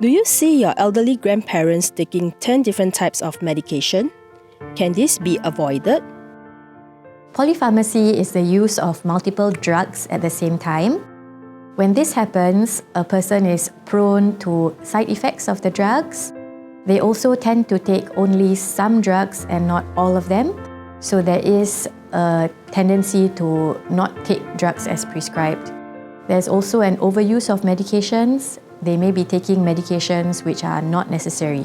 Do you see your elderly grandparents taking 10 different types of medication? Can this be avoided? Polypharmacy is the use of multiple drugs at the same time. When this happens, a person is prone to side effects of the drugs. They also tend to take only some drugs and not all of them. So there is a tendency to not take drugs as prescribed. There's also an overuse of medications. They may be taking medications which are not necessary.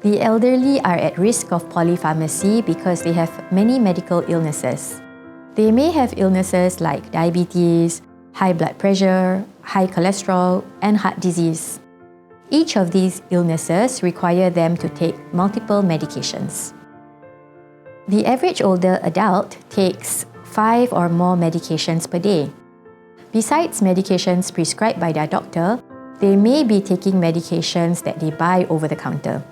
The elderly are at risk of polypharmacy because they have many medical illnesses. They may have illnesses like diabetes, high blood pressure, high cholesterol, and heart disease. Each of these illnesses require them to take multiple medications. The average older adult takes 5 or more medications per day. Besides medications prescribed by their doctor, they may be taking medications that they buy over the counter.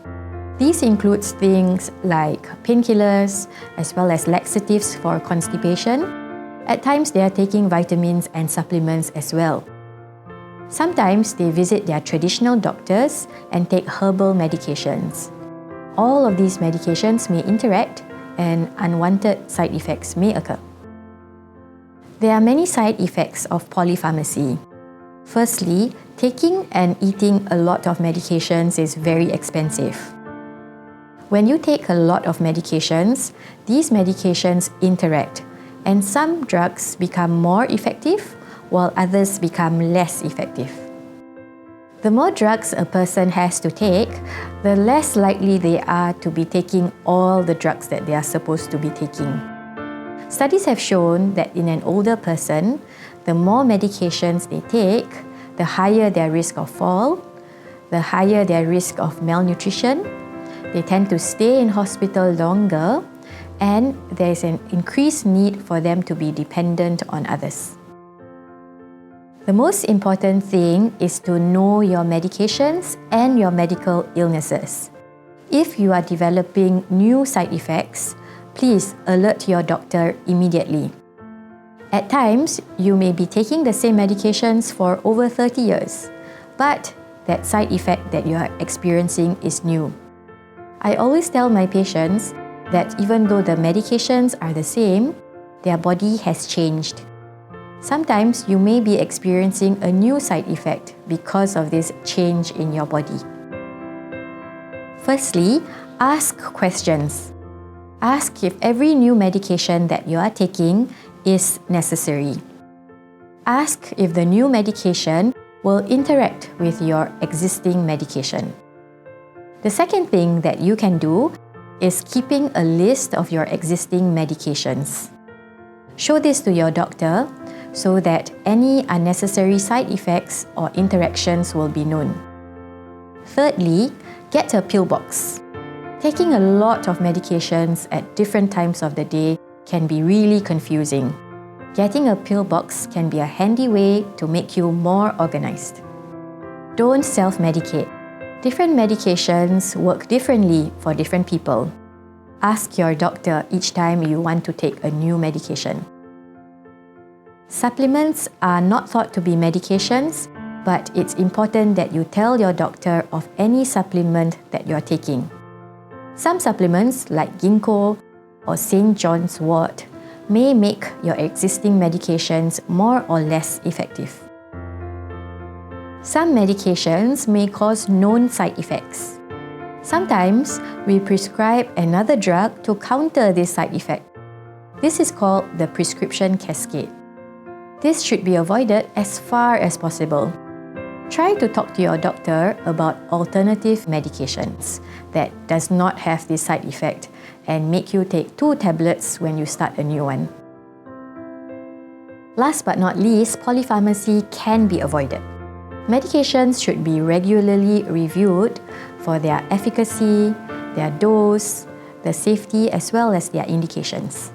These include things like painkillers, as well as laxatives for constipation. At times, they are taking vitamins and supplements as well. Sometimes, they visit their traditional doctors and take herbal medications. All of these medications may interact and unwanted side effects may occur. There are many side effects of polypharmacy. Firstly, taking and eating a lot of medications is very expensive. When you take a lot of medications, these medications interact, and some drugs become more effective while others become less effective. The more drugs a person has to take, the less likely they are to be taking all the drugs that they are supposed to be taking. Studies have shown that in an older person, the more medications they take, the higher their risk of fall, the higher their risk of malnutrition. They tend to stay in hospital longer, and there is an increased need for them to be dependent on others. The most important thing is to know your medications and your medical illnesses. If you are developing new side effects, please alert your doctor immediately. At times, you may be taking the same medications for over 30 years, but that side effect that you are experiencing is new. I always tell my patients that even though the medications are the same, their body has changed. Sometimes you may be experiencing a new side effect because of this change in your body. Firstly, ask questions. Ask if every new medication that you are taking is necessary. Ask if the new medication will interact with your existing medication. The second thing that you can do is keeping a list of your existing medications. Show this to your doctor so that any unnecessary side effects or interactions will be known. Thirdly, get a pill box. Taking a lot of medications at different times of the day can be really confusing. Getting a pill box can be a handy way to make you more organized. Don't self-medicate. Different medications work differently for different people. Ask your doctor each time you want to take a new medication. Supplements are not thought to be medications, but it's important that you tell your doctor of any supplement that you're taking. Some supplements, like ginkgo or St. John's wort, may make your existing medications more or less effective. Some medications may cause known side effects. Sometimes, we prescribe another drug to counter this side effect. This is called the prescription cascade. This should be avoided as far as possible. Try to talk to your doctor about alternative medications that does not have this side effect and make you take 2 tablets when you start a new one. Last but not least, polypharmacy can be avoided. Medications should be regularly reviewed for their efficacy, their dose, the safety, as well as their indications.